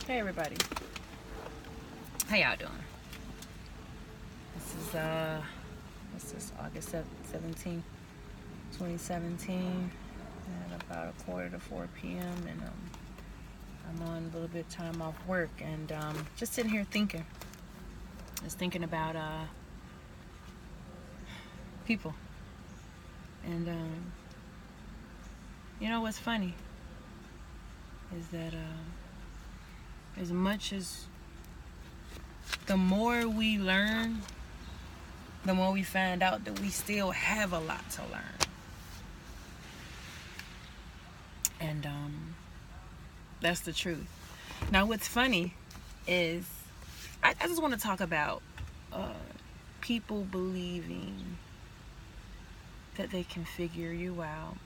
Hey everybody, how y'all doing? This is what's this? August 17th, 2017, at about 3:45 p.m. and I'm on a little bit of time off work and just sitting here thinking, just thinking about people and you know what's funny is that as much as the more we learn, the more we find out that we still have a lot to learn. And that's the truth. Now, what's funny is I just want to talk about people believing that they can figure you out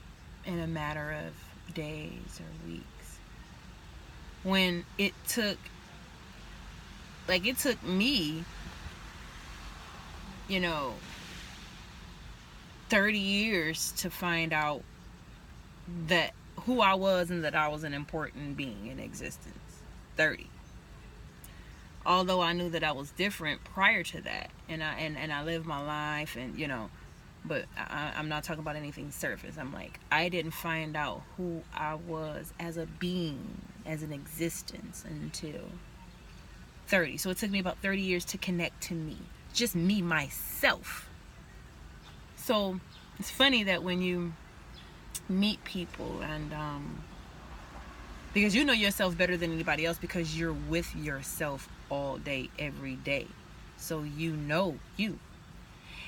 in a matter of days or weeks. When it took me, 30 years to find out that who I was and that I was an important being in existence. 30. Although I knew that I was different prior to that, and I lived my life, and but I'm not talking about anything surface. I'm like, I didn't find out who I was as a being, as an existence, until 30. So it took me about 30 years to connect to me, just me, myself. So it's funny that when you meet people and because you know yourself better than anybody else, because you're with yourself all day, every day. So you know you.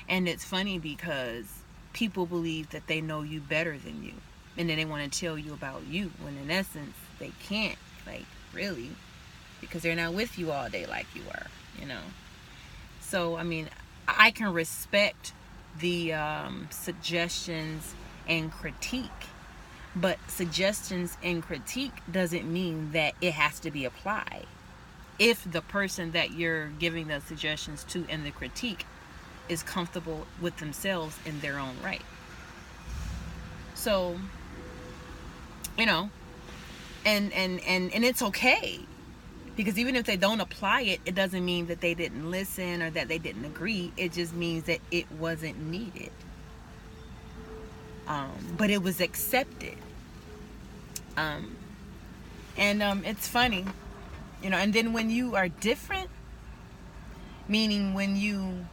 And it's funny because people believe that they know you better than you, and then they want to tell you about you, when in essence they can't, like, really, because they're not with you all day like you are, So I mean, I can respect the suggestions and critique, but suggestions and critique doesn't mean that it has to be applied if the person that you're giving the suggestions to and the critique is comfortable with themselves in their own right. So, and it's okay, because even if they don't apply it, it doesn't mean that they didn't listen or that they didn't agree. It just means that it wasn't needed. But it was accepted. It's funny, and then when you are different, meaning when you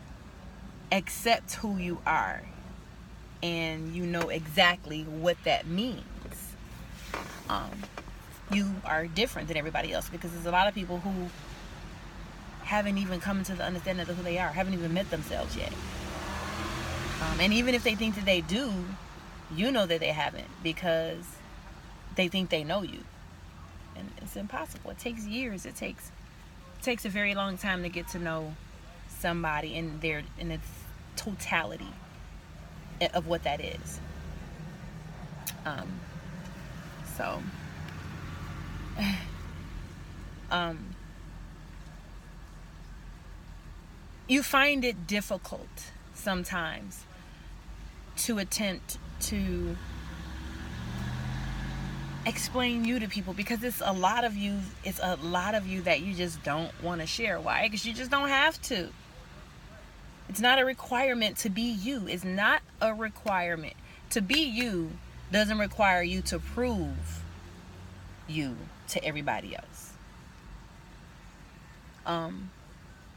accept who you are and you know exactly what that means, you are different than everybody else, because there's a lot of people who haven't even come to the understanding of who they are, haven't even met themselves yet. And even if they think that they do, you know that they haven't, because they think they know you. And it's impossible. It takes years. It takes a very long time to get to know somebody in its totality of what that is. So you find it difficult sometimes to attempt to explain you to people, because it's a lot of you that you just don't want to share. Why? Because you just don't have to. It's not a requirement to be you. It's not a requirement. To be you doesn't require you to prove you to everybody else.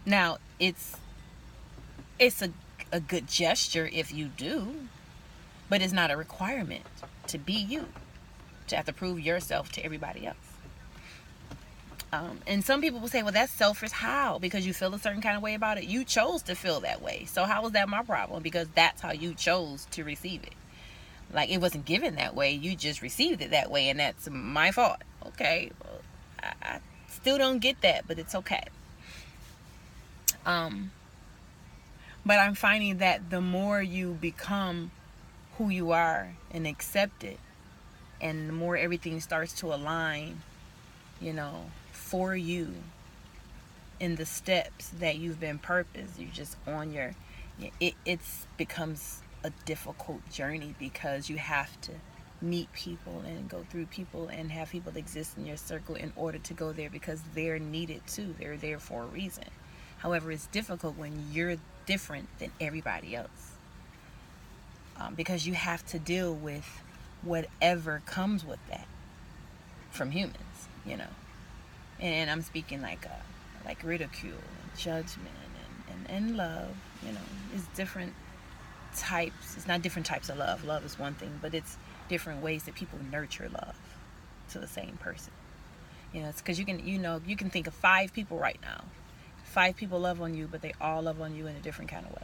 Now, it's a good gesture if you do, but it's not a requirement to be you, to have to prove yourself to everybody else. And some people will say, well, that's selfish. How? Because you feel a certain kind of way about it. You chose to feel that way. So how is that my problem? Because that's how you chose to receive it. Like, it wasn't given that way. You just received it that way, and that's my fault. Okay. Well, I still don't get that, but it's okay. But I'm finding that the more you become who you are and accept it, and the more everything starts to align, for you in the steps that you've been purposed, you're just on it becomes a difficult journey, because you have to meet people and go through people and have people exist in your circle in order to go there, because they're needed too. They're there for a reason. However, it's difficult when you're different than everybody else, because you have to deal with whatever comes with that from humans, you know. And I'm speaking like ridicule and judgment and love, you know. It's different types. It's not different types of love. Love is one thing, but it's different ways that people nurture love to the same person. You know, it's because you can think of 5 people right now. 5 people love on you, but they all love on you in a different kind of way.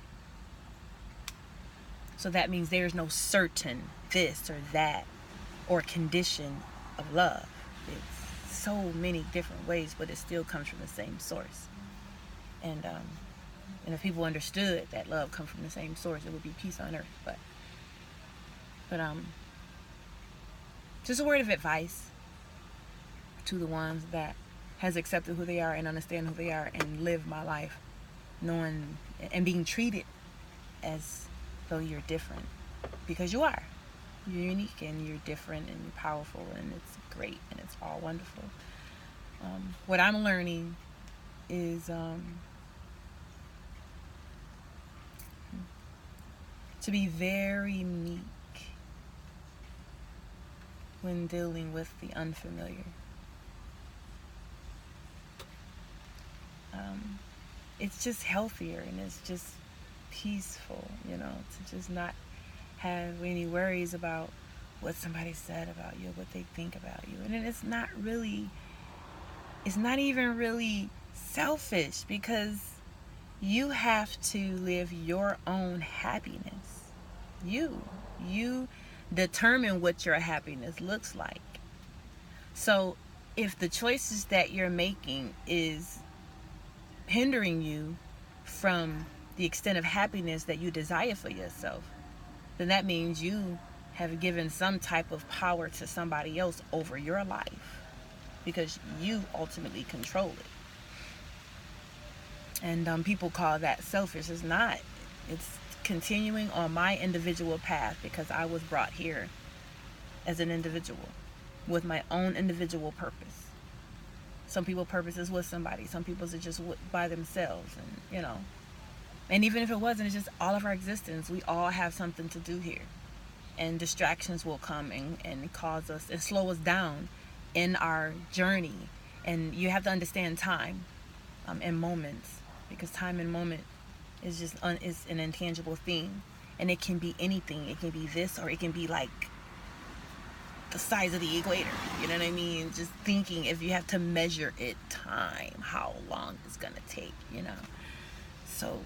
So that means there's no certain this or that or condition of love. It's so many different ways, but it still comes from the same source. And if people understood that love comes from the same source, it would be peace on earth. But just a word of advice to the ones that has accepted who they are and understand who they are and live my life knowing and being treated as though you're different, because you are. You're unique and you're different and you're powerful, and it's great and it's all wonderful. What I'm learning is to be very meek when dealing with the unfamiliar. It's just healthier and it's just peaceful, you know, to just not have any worries about what somebody said about you, what they think about you. And it's not even really selfish, because you have to live your own happiness. You determine what your happiness looks like. So if the choices that you're making is hindering you from the extent of happiness that you desire for yourself, then that means you have given some type of power to somebody else over your life, because you ultimately control it. And people call that selfish. It's not. It's continuing on my individual path, because I was brought here as an individual with my own individual purpose. Some people's purpose is with somebody. Some people's are just by themselves, and you know. And even if it wasn't, it's just all of our existence. We all have something to do here, and distractions will come and cause us and slow us down in our journey. And you have to understand time and moments, because time and moment is just is an intangible thing, and it can be anything. It can be this, or it can be like the size of the equator. You know what I mean? Just thinking, if you have to measure it, time, how long it's gonna take, you know. So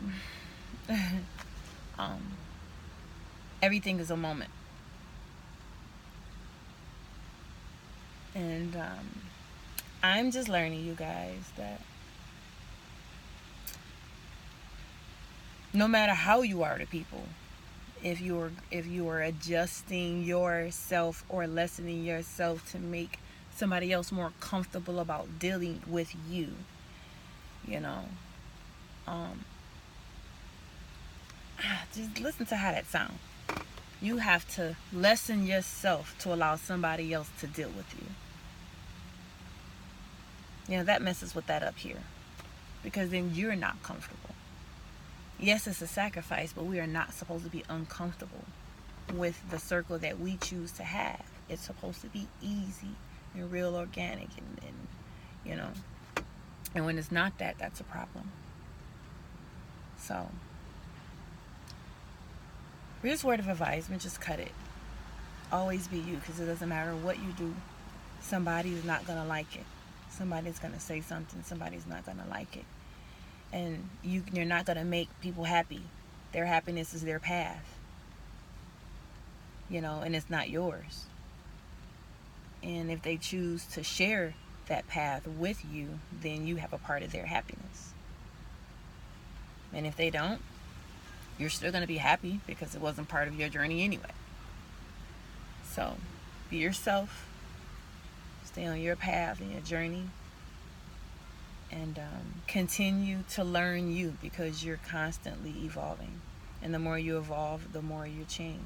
everything is a moment. And I'm just learning, you guys, that no matter how you are to people, if you are adjusting yourself or lessening yourself to make somebody else more comfortable about dealing with you, you know, just listen to how that sounds. You have to lessen yourself to allow somebody else to deal with you. You know, that messes with that up here, because then you're not comfortable. Yes, it's a sacrifice, but we are not supposed to be uncomfortable with the circle that we choose to have. It's supposed to be easy and real organic, and you know, and when it's not that, that's a problem. So, just word of advisement, just cut it. Always be you, because it doesn't matter what you do. Somebody's not going to like it. Somebody's going to say something. Somebody's not going to like it. And you're not going to make people happy. Their happiness is their path. You know, and it's not yours. And if they choose to share that path with you, then you have a part of their happiness. And if they don't, you're still going to be happy, because it wasn't part of your journey anyway. So, be yourself. Stay on your path and your journey. And continue to learn you, because you're constantly evolving. And the more you evolve, the more you change.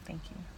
Thank you.